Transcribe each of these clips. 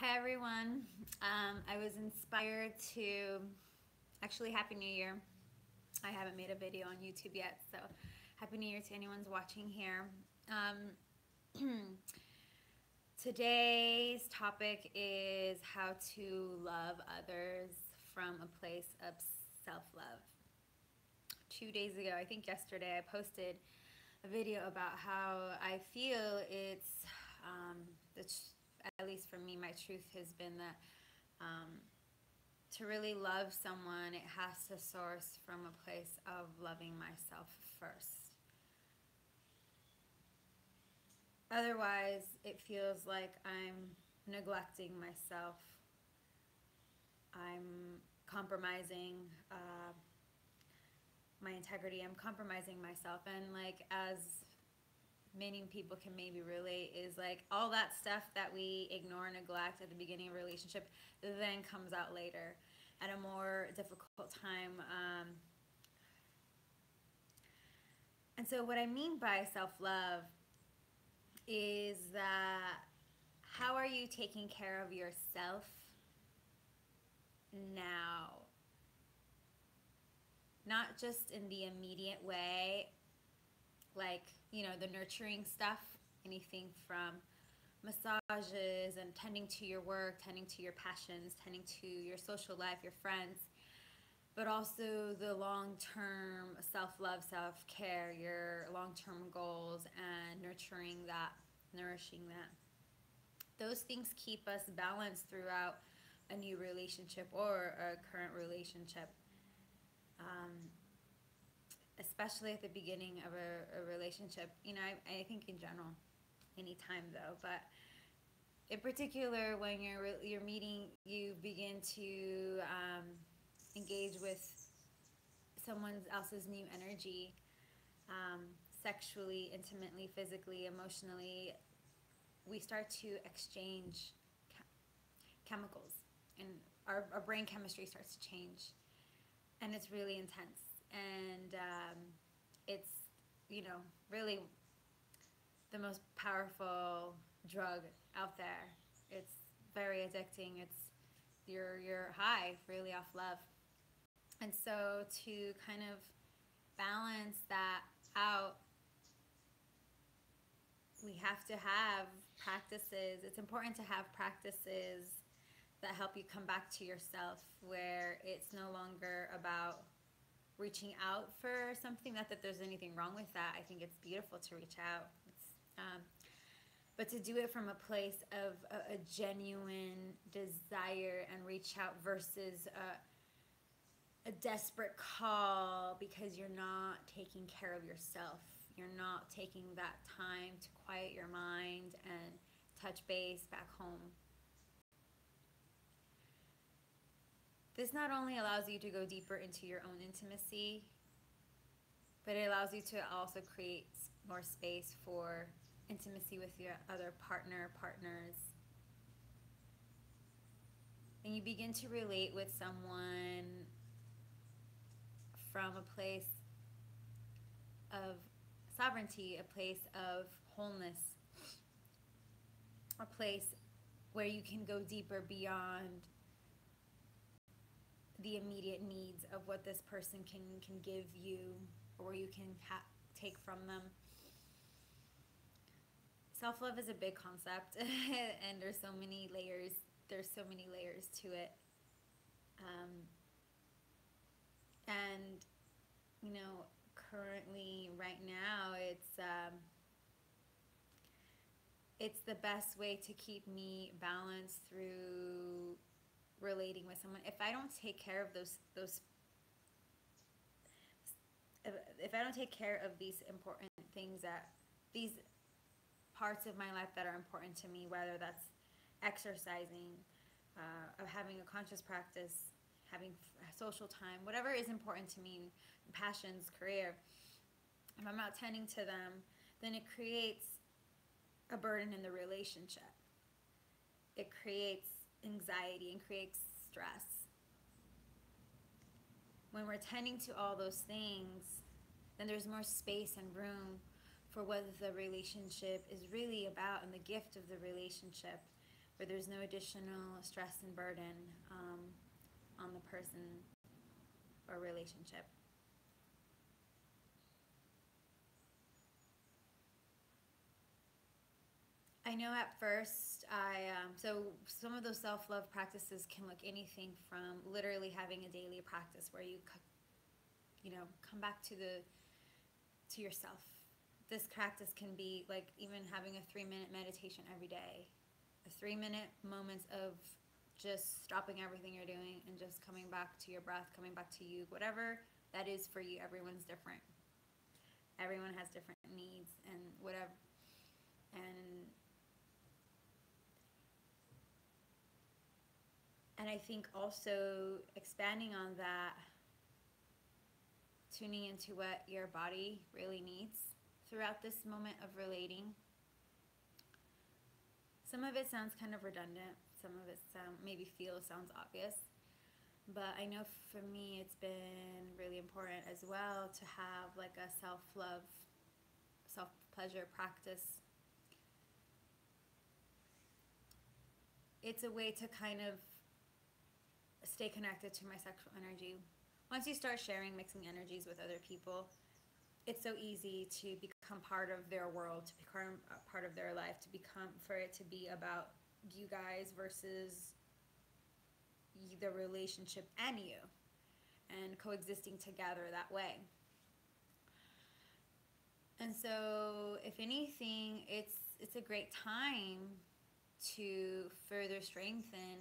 Hi everyone. I was inspired to actually Happy New Year. I haven't made a video on YouTube yet, so Happy New Year to anyone's watching here. Today's topic is how to love others from a place of self-love. 2 days ago, I think yesterday, I posted a video about how I feel um, it's at least for me, my truth has been that to really love someone, it has to source from a place of loving myself first. Otherwise, it feels like I'm neglecting myself. I'm compromising my integrity. I'm compromising myself. And, like, as many people can maybe relate, is like all that stuff that we ignore and neglect at the beginning of a relationship then comes out later at a more difficult time. And so, what I mean by self love is that how are you taking care of yourself now? Not just in the immediate way, like, the nurturing stuff, anything from massages and tending to your work, tending to your passions, tending to your social life, your friends, but also the long-term self-love, self-care, your long-term goals, and nurturing that, nourishing that. Those things keep us balanced throughout a new relationship or a current relationship, um, especially at the beginning of a relationship. I think in general, anytime though, but in particular when you're meeting, you begin to engage with someone else's new energy, um, sexually, intimately, physically, emotionally. We start to exchange chemicals, and our brain chemistry starts to change, and it's really intense. And it's, really the most powerful drug out there. It's very addicting. You're high really off love. And so to kind of balance that out, we have to have practices. It's important to have practices that help you come back to yourself, where it's no longer about reaching out for something. Not that there's anything wrong with that. I think it's beautiful to reach out. But to do it from a place of a genuine desire and reach out versus a desperate call because you're not taking care of yourself. You're not taking that time to quiet your mind and touch base back home. This not only allows you to go deeper into your own intimacy, but it allows you to also create more space for intimacy with your other partners. And you begin to relate with someone from a place of sovereignty, a place of wholeness, a place where you can go deeper beyond the immediate needs of what this person can give you, or you can take from them. Self-love is a big concept and there's so many layers. There's so many layers to it. Um, and currently right now it's the best way to keep me balanced through relating with someone. If I don't take care of those if I don't take care of these important things, that these parts of my life that are important to me, whether that's exercising, of having a conscious practice, having social time, whatever is important to me, passions, career, if I'm not tending to them, then it creates a burden in the relationship. It creates anxiety and creates stress. When we're tending to all those things, then there's more space and room for what the relationship is really about and the gift of the relationship, where there's no additional stress and burden on the person or relationship. I know at first so some of those self-love practices can look anything from literally having a daily practice where you come back to yourself. This practice can be like even having a 3-minute meditation every day, a 3-minute moments of just stopping everything you're doing and just coming back to your breath, coming back to you, whatever that is for you. Everyone's different. Everyone has different needs and whatever. And I think also expanding on that, tuning into what your body really needs throughout this moment of relating. Some of it sounds kind of redundant. Some of it sounds obvious. But I know for me it's been really important as well to have like a self-love, self-pleasure practice. It's a way to kind of stay connected to my sexual energy. Once you start sharing mixing energies with other people, it's so easy to become part of their world, to become a part of their life, for it to be about you guys versus the relationship and you, and coexisting together that way. And so, if anything, it's a great time to further strengthen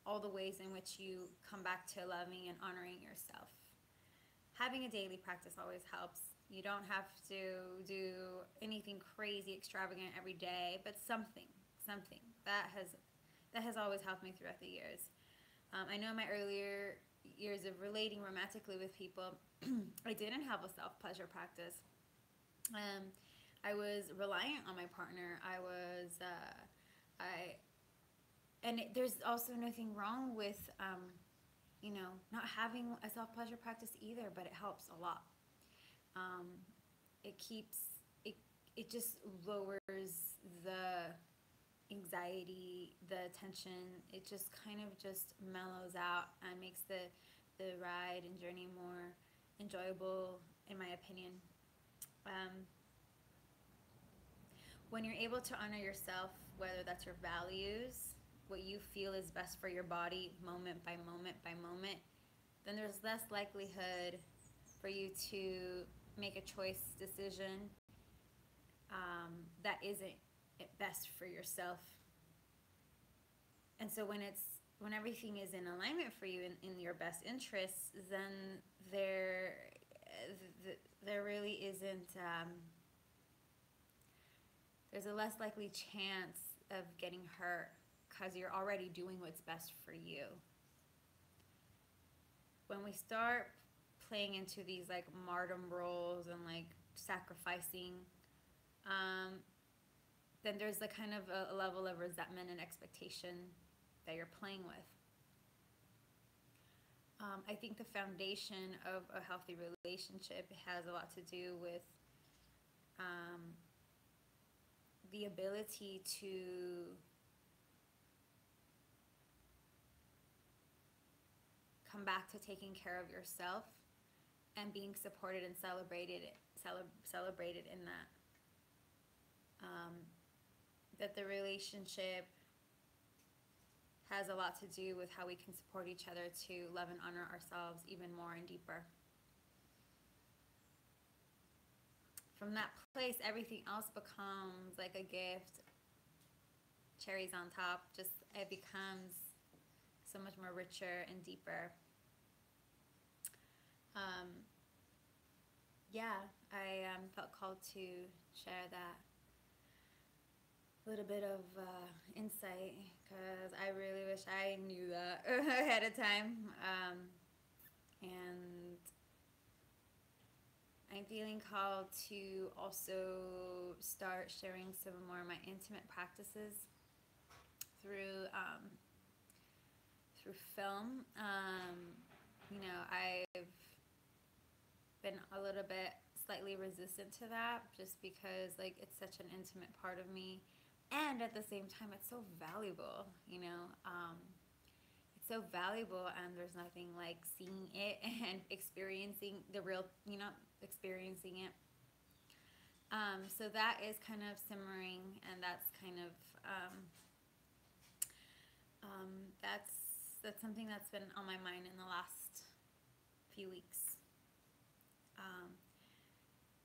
all the ways in which you come back to loving and honoring yourself. Having a daily practice always helps. You don't have to do anything crazy extravagant every day, but something that has always helped me throughout the years. I know in my earlier years of relating romantically with people, I didn't have a self-pleasure practice. I was reliant on my partner. There's also nothing wrong with, not having a self-pleasure practice either, but it helps a lot. It just lowers the anxiety, the tension. It just kind of just mellows out and makes the ride and journey more enjoyable, in my opinion. When you're able to honor yourself, whether that's your values, what you feel is best for your body, moment by moment by moment, then there's less likelihood for you to make a decision that isn't best for yourself. And so when everything is in alignment for you in your best interests, then there really isn't. There's a less likely chance of getting hurt because you're already doing what's best for you. When we start playing into these like martyrdom roles and like sacrificing, then there's a kind of a level of resentment and expectation that you're playing with. I think the foundation of a healthy relationship has a lot to do with the ability to come back to taking care of yourself and being supported and celebrated in that. That the relationship has a lot to do with how we can support each other to love and honor ourselves even more and deeper. From that place, everything else becomes like a gift, cherries on top. Just it becomes so much more richer and deeper. I felt called to share that little bit of insight because I really wish I knew that ahead of time. And I'm feeling called to also start sharing some more of my intimate practices through film. I've been a little bit slightly resistant to that just because like it's such an intimate part of me, And at the same time, it's so valuable, you know. It's so valuable, and there's nothing like seeing it and experiencing the real, you know, experiencing it. So that is kind of simmering, and that's kind of that's something that's been on my mind in the last few weeks. Um,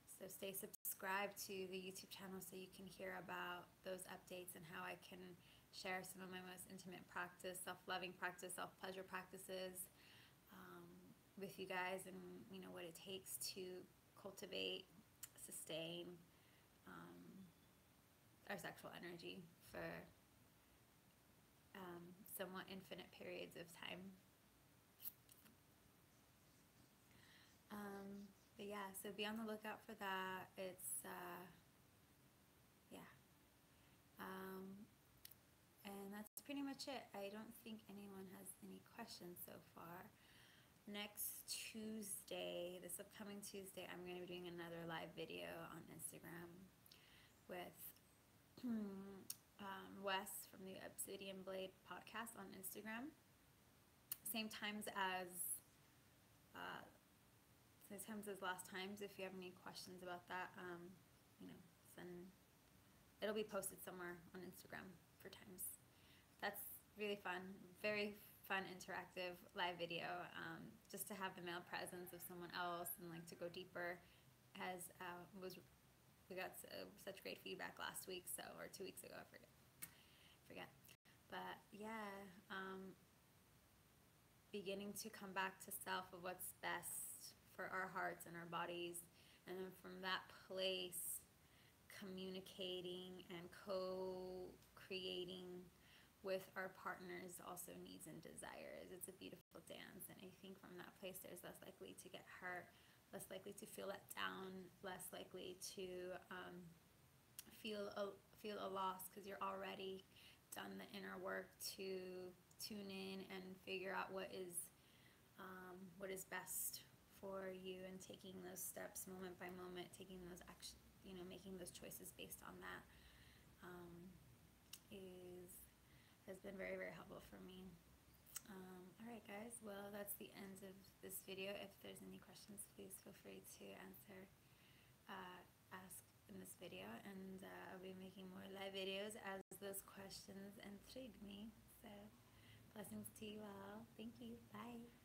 so stay subscribed to the YouTube channel so you can hear about those updates and how I can share some of my most intimate practice, self-loving practice, self-pleasure practices with you guys, and you know what it takes to cultivate, sustain our sexual energy for somewhat infinite periods of time. But yeah, so be on the lookout for that. It's yeah, and that's pretty much it. I don't think anyone has any questions so far. Next Tuesday, this upcoming Tuesday, I'm going to be doing another live video on Instagram with Wes from the Obsidian Blade podcast on Instagram. Same times as last times. If you have any questions about that, you know, send. It'll be posted somewhere on Instagram for times. That's really fun, very fun, interactive live video. Just to have the male presence of someone else and like to go deeper. We got such great feedback last week, or 2 weeks ago, I forget. But yeah, beginning to come back to self of what's best for our hearts and our bodies, and then from that place, communicating and co-creating with our partners also needs and desires. It's a beautiful dance, and I think from that place there's less likely to get hurt, less likely to feel let down, less likely to feel a loss, because you're already done the inner work to tune in and figure out what is best for you, and taking those steps moment by moment, taking those actions, you know, making those choices based on that has been very, very helpful for me. All right, guys. Well, that's the end of this video. If there's any questions, please feel free to ask in this video, and I'll be making more live videos as those questions intrigue me. So, blessings to you all. Thank you. Bye.